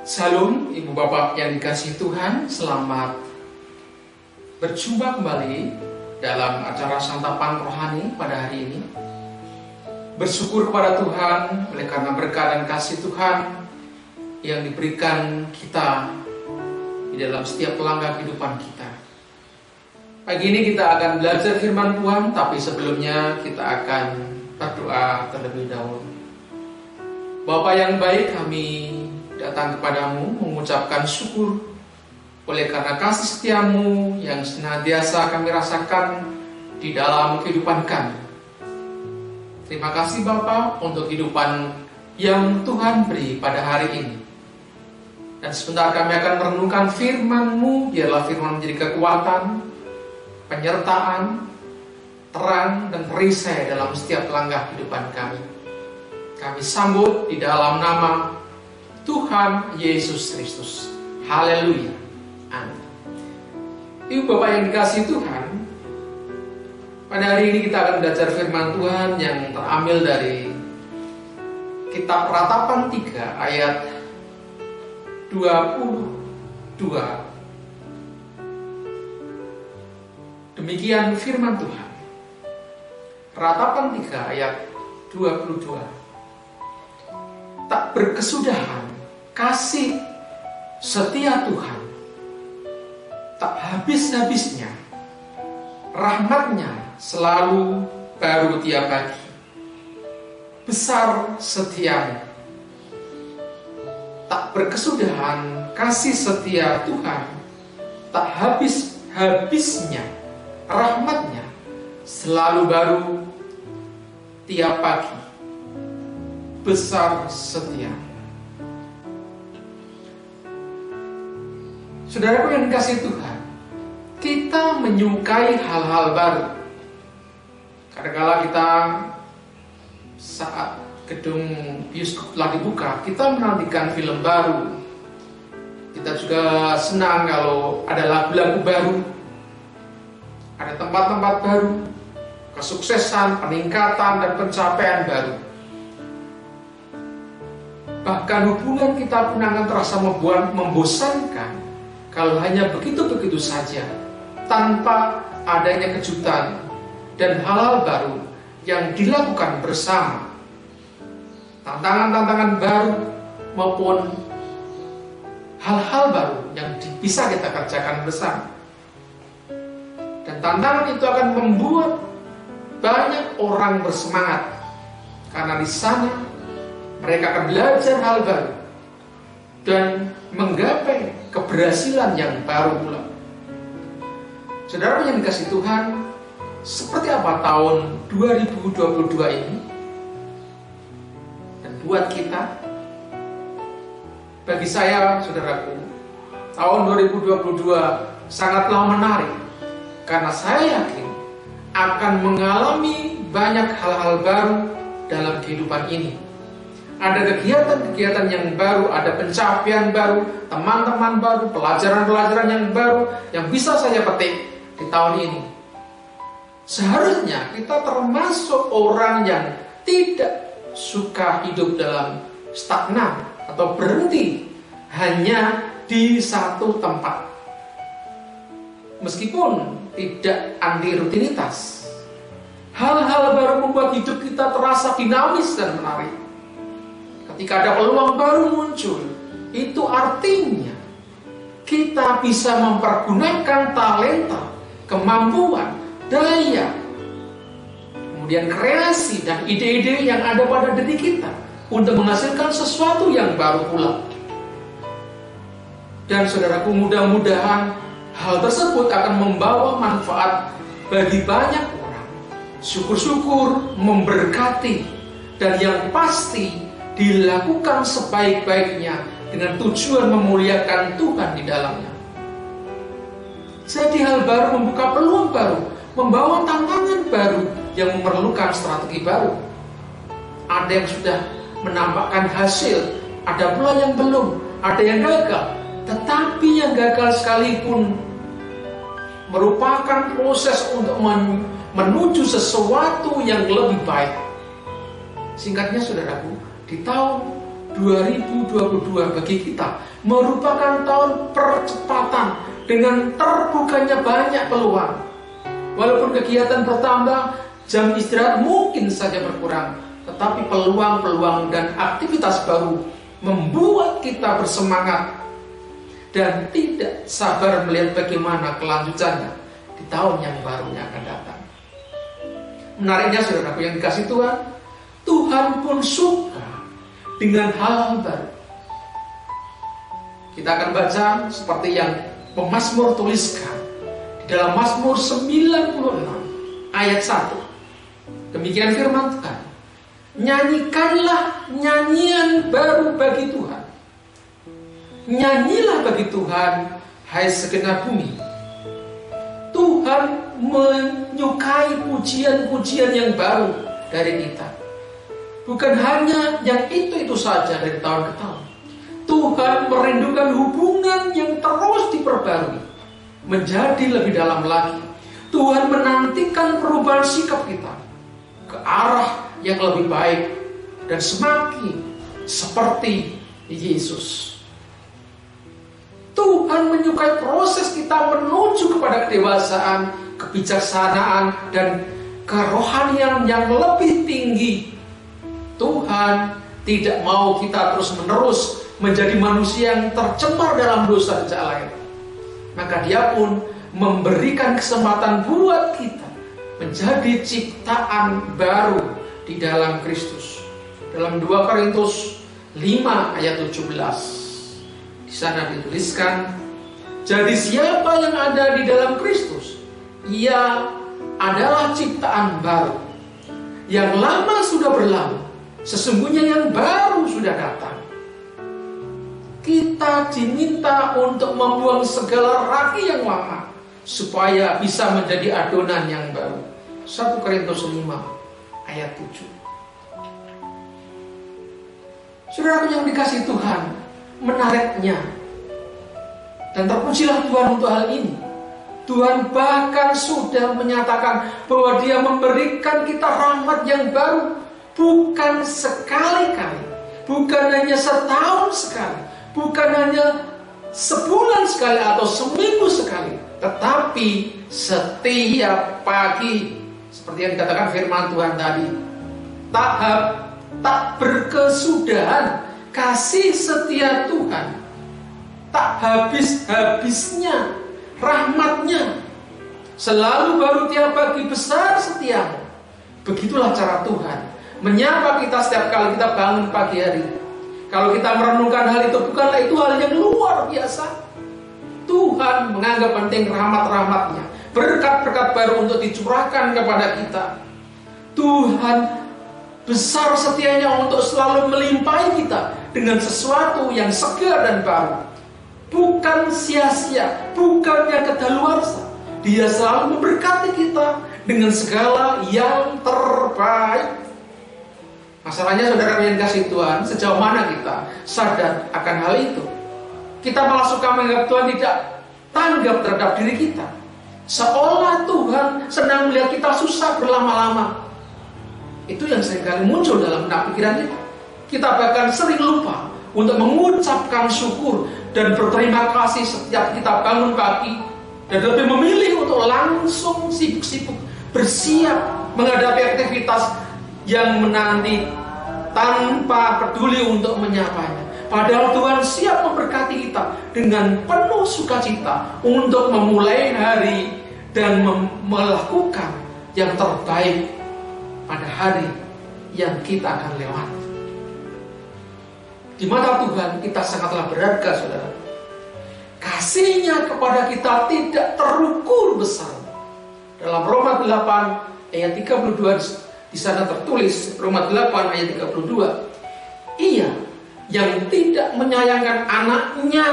Salam Ibu Bapak yang dikasihi Tuhan, selamat berjumpa kembali dalam acara santapan rohani pada hari ini. Bersyukur kepada Tuhan oleh karena berkat dan kasih Tuhan yang diberikan kita di dalam setiap langkah kehidupan kita. Pagi ini kita akan belajar firman Tuhan, tapi sebelumnya kita akan berdoa terlebih dahulu. Bapa yang baik, kami datang kepadamu mengucapkan syukur oleh karena kasih setiamu yang senantiasa kami rasakan di dalam kehidupan kami. Terima kasih Bapa untuk kehidupan yang Tuhan beri pada hari ini. Dan sebentar kami akan merenungkan firman-Mu, biarlah firman menjadi kekuatan, penyertaan, terang dan perisai dalam setiap langkah kehidupan kami. Kami sambut di dalam nama Tuhan Yesus Kristus. Haleluya. Amin. Ibu Bapak yang dikasihi Tuhan, pada hari ini kita akan belajar firman Tuhan yang terambil dari Kitab Ratapan 3 ayat 22. Demikian firman Tuhan. Ratapan 3 ayat 22. Tak berkesudahan kasih setia Tuhan, tak habis-habisnya rahmat-Nya selalu baru tiap pagi. Besar setiamu. Tak berkesudahan kasih setia Tuhan, tak habis-habisnya rahmat-Nya selalu baru tiap pagi. Besar setia. Saudaraku yang dikasihi Tuhan, kita menyukai hal-hal baru. Kadang-kala kita saat gedung bioskop telah dibuka, kita menantikan film baru. Kita juga senang kalau ada lagu-lagu baru, ada tempat-tempat baru, kesuksesan, peningkatan, dan pencapaian baru. Bahkan hubungan kita pun akan terasa membosankan kalau hanya begitu-begitu saja, tanpa adanya kejutan dan hal-hal baru yang dilakukan bersama. Tantangan-tantangan baru maupun hal-hal baru yang bisa kita kerjakan bersama. Dan tantangan itu akan membuat banyak orang bersemangat, karena di sana mereka akan belajar hal baru dan menggapai keberhasilan yang baru pula. Saudara yang dikasihi Tuhan, seperti apa tahun 2022 ini? Dan buat kita, bagi saya, saudaraku, tahun 2022 sangatlah menarik, karena saya yakin akan mengalami banyak hal-hal baru dalam kehidupan ini. Ada kegiatan-kegiatan yang baru, ada pencapaian baru, teman-teman baru, pelajaran-pelajaran yang baru yang bisa saya petik di tahun ini. Seharusnya kita termasuk orang yang tidak suka hidup dalam stagnan atau berhenti hanya di satu tempat. Meskipun tidak anti rutinitas, hal-hal baru membuat hidup kita terasa dinamis dan menarik. Ketika ada peluang baru muncul, itu artinya kita bisa mempergunakan talenta, kemampuan, daya, kemudian kreasi dan ide-ide yang ada pada diri kita untuk menghasilkan sesuatu yang baru pula. Dan saudaraku, mudah-mudahan hal tersebut akan membawa manfaat bagi banyak orang. Syukur-syukur, memberkati, dan yang pasti dilakukan sebaik-baiknya dengan tujuan memuliakan Tuhan di dalamnya. Jadi hal baru membuka peluang baru, membawa tantangan baru yang memerlukan strategi baru. Ada yang sudah menampakkan hasil, ada pula yang belum, ada yang gagal. Tetapi yang gagal sekalipun merupakan proses untuk menuju sesuatu yang lebih baik. Singkatnya saudaraku, di tahun 2022 bagi kita merupakan tahun percepatan dengan terbukanya banyak peluang. Walaupun kegiatan bertambah, jam istirahat mungkin saja berkurang, tetapi peluang-peluang dan aktivitas baru membuat kita bersemangat dan tidak sabar melihat bagaimana kelanjutannya di tahun yang barunya akan datang. Menariknya saudaraku yang dikasih Tuhan, Tuhan pun suka dengan hal baru. Kita akan baca seperti yang pemazmur tuliskan di dalam Mazmur 96 ayat 1. Demikian firman Tuhan. Nyanyikanlah nyanyian baru bagi Tuhan. Nyanyilah bagi Tuhan, hai segenap bumi. Tuhan menyukai pujian-pujian yang baru dari kita. Bukan hanya yang itu saja dari tahun ke tahun. Tuhan merindukan hubungan yang terus diperbarui, menjadi lebih dalam lagi. Tuhan menantikan perubahan sikap kita ke arah yang lebih baik dan semakin seperti Yesus. Tuhan menyukai proses kita menuju kepada kedewasaan, kebijaksanaan, dan kerohanian yang lebih tinggi. Tuhan tidak mau kita terus-menerus menjadi manusia yang tercemar dalam dosa sejak lahir. Maka Dia pun memberikan kesempatan buat kita menjadi ciptaan baru di dalam Kristus. Dalam 2 Korintus 5 ayat 17. Di sana dituliskan, jadi siapa yang ada di dalam Kristus, ia adalah ciptaan baru. Yang lama sudah berlalu, sesungguhnya yang baru sudah datang. Kita diminta untuk membuang segala ragi yang lama supaya bisa menjadi adonan yang baru. 1 Korintus 5 ayat 7. Saudara yang dikasih Tuhan, menariknya dan terpujilah Tuhan untuk hal ini. Tuhan bahkan sudah menyatakan bahwa Dia memberikan kita rahmat yang baru, bukan sekali-kali, bukan hanya setahun sekali, bukan hanya sebulan sekali atau seminggu sekali, tetapi setiap pagi, seperti yang dikatakan firman Tuhan tadi, tak berkesudahan kasih setia Tuhan, tak habis-habisnya rahmatnya, selalu baru tiap pagi besar setiamu. Begitulah cara Tuhan menyapa kita setiap kali kita bangun pagi hari. Kalau kita merenungkan hal itu, bukanlah itu hal yang luar biasa. Tuhan menganggap penting rahmat-rahmatnya, berkat-berkat baru untuk dicurahkan kepada kita. Tuhan besar setianya untuk selalu melimpahi kita dengan sesuatu yang segar dan baru. Bukan sia-sia, bukan yang kedaluarsa. Dia selalu memberkati kita dengan segala yang terbaik. Masalahnya saudara yang kasih Tuhan, sejauh mana kita sadar akan hal itu? Kita malah suka menganggap Tuhan tidak tanggap terhadap diri kita, seolah Tuhan sedang melihat kita susah berlama-lama. Itu yang seringkali muncul dalam benak pikiran kita. Kita bahkan sering lupa untuk mengucapkan syukur dan berterima kasih setiap kita bangun pagi, dan lebih memilih untuk langsung sibuk-sibuk bersiap menghadapi aktivitas yang menanti tanpa peduli untuk menyapanya. Padahal Tuhan siap memberkati kita dengan penuh sukacita untuk memulai hari dan melakukan yang terbaik pada hari yang kita akan lewati. Di mata Tuhan kita sangatlah berharga, saudara. Kasih-Nya kepada kita tidak terukur besar. Dalam Roma 8 ayat 32 di sana tertulis, Roma 8 ayat 32, Ia yang tidak menyayangkan anaknya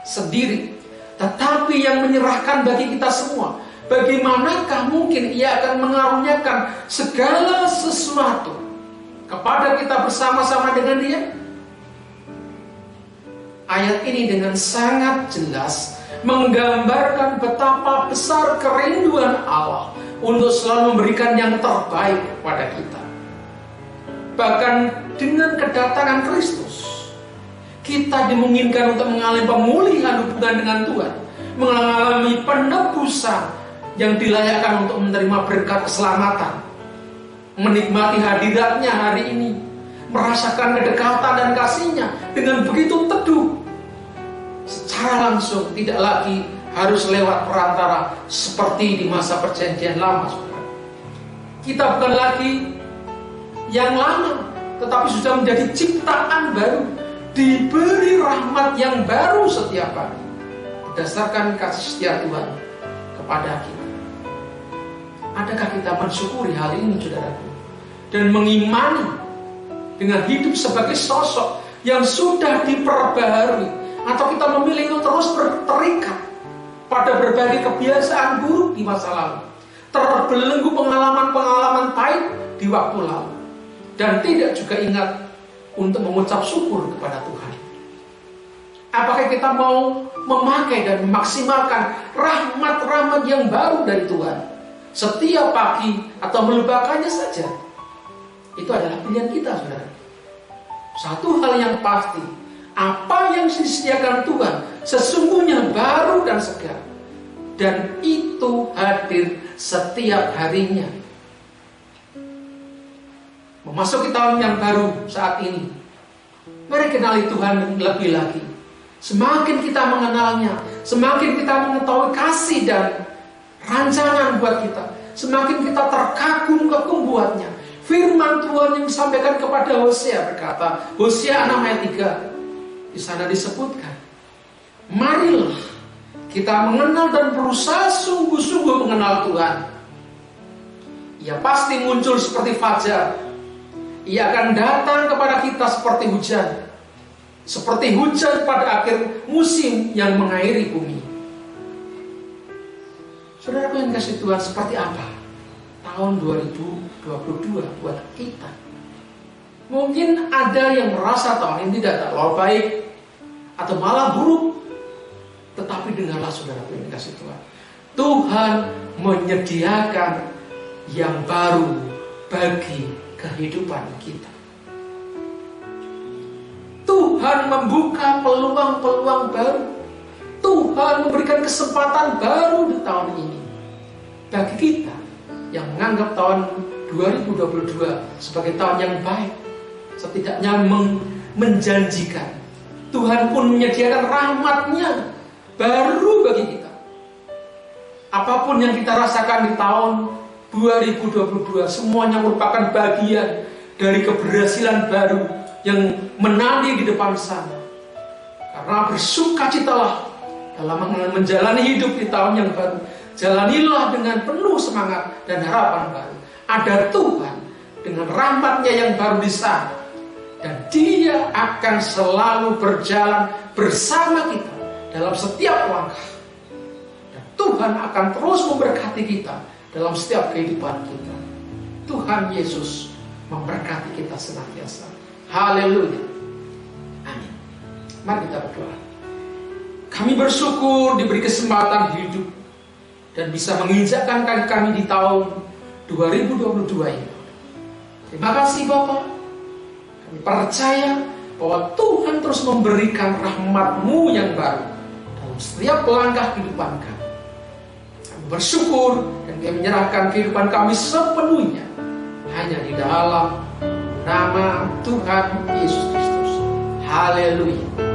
sendiri, tetapi yang menyerahkan bagi kita semua, bagaimanakah mungkin Ia akan mengaruniakan segala sesuatu kepada kita bersama-sama dengan Dia? Ayat ini dengan sangat jelas menggambarkan betapa besar kerinduan Allah untuk selalu memberikan yang terbaik kepada kita. Bahkan dengan kedatangan Kristus, kita dimungkinkan untuk mengalami pemulihan hubungan dengan Tuhan, mengalami penebusan yang dilayakkan untuk menerima berkat keselamatan, menikmati hadiratnya hari ini, merasakan kedekatan dan kasihnya dengan begitu teduh, secara langsung, tidak lagi harus lewat perantara seperti di masa perjanjian lama. Kita bukan lagi yang lama, tetapi sudah menjadi ciptaan baru, diberi rahmat yang baru setiap hari berdasarkan kasih setia Tuhan kepada kita. Adakah kita mensyukuri hal ini, saudaraku, dan mengimani dengan hidup sebagai sosok yang sudah diperbaharui, atau kita memilih untuk terus terikat pada berbagai kebiasaan buruk di masa lalu, terbelenggu pengalaman-pengalaman pahit di waktu lalu, dan tidak juga ingat untuk mengucap syukur kepada Tuhan? Apakah kita mau memakai dan memaksimalkan rahmat-rahmat yang baru dari Tuhan setiap pagi, atau melupakannya saja? Itu adalah pilihan kita, saudara. Satu hal yang pasti, apa yang disediakan Tuhan sesungguhnya baru dan segar, dan itu hadir setiap harinya. Memasuki tahun yang baru saat ini, mari kenali Tuhan lebih lagi. Semakin kita mengenalnya, semakin kita mengetahui kasih dan rancangan buat kita, semakin kita terkagum-kagum buatnya. Firman Tuhan yang disampaikan kepada Hosea berkata, Hosea 6 ayat 3, di sana disebutkan, marilah kita mengenal dan berusaha sungguh-sungguh mengenal Tuhan. Ia pasti muncul seperti fajar. Ia akan datang kepada kita seperti hujan, seperti hujan pada akhir musim yang mengairi bumi. Saudara yang kasih Tuhan, seperti apa tahun 2022 buat kita? Mungkin ada yang merasa tahun ini tidak terlalu baik atau malah buruk. Tetapi dengarlah saudara yang kasih Tuhan, Tuhan menyediakan yang baru bagi kehidupan kita. Tuhan membuka peluang-peluang baru. Tuhan memberikan kesempatan baru di tahun ini bagi kita yang menganggap tahun 2022 sebagai tahun yang baik, setidaknya menjanjikan. Tuhan pun menyediakan rahmat-Nya baru bagi kita. Apapun yang kita rasakan di tahun 2022, semuanya merupakan bagian dari keberhasilan baru yang menanti di depan sana. Karena bersukacitalah dalam menjalani hidup di tahun yang baru. Jalanilah dengan penuh semangat dan harapan baru. Ada Tuhan dengan rahmat-Nya yang baru di sana, dan Dia akan selalu berjalan bersama kita dalam setiap langkah. Dan Tuhan akan terus memberkati kita dalam setiap kehidupan kita. Tuhan Yesus memberkati kita senantiasa. Haleluya. Amin. Mari kita berdoa. Kami bersyukur diberi kesempatan hidup dan bisa menginjakkan kaki kami di tahun 2022 ini. Terima kasih Bapa. Kami percaya bahwa Tuhan terus memberikan rahmat-Mu yang baru dalam setiap langkah kehidupan kami. Kami bersyukur dan kami menyerahkan kehidupan kami sepenuhnya hanya di dalam nama Tuhan Yesus Kristus. Haleluya.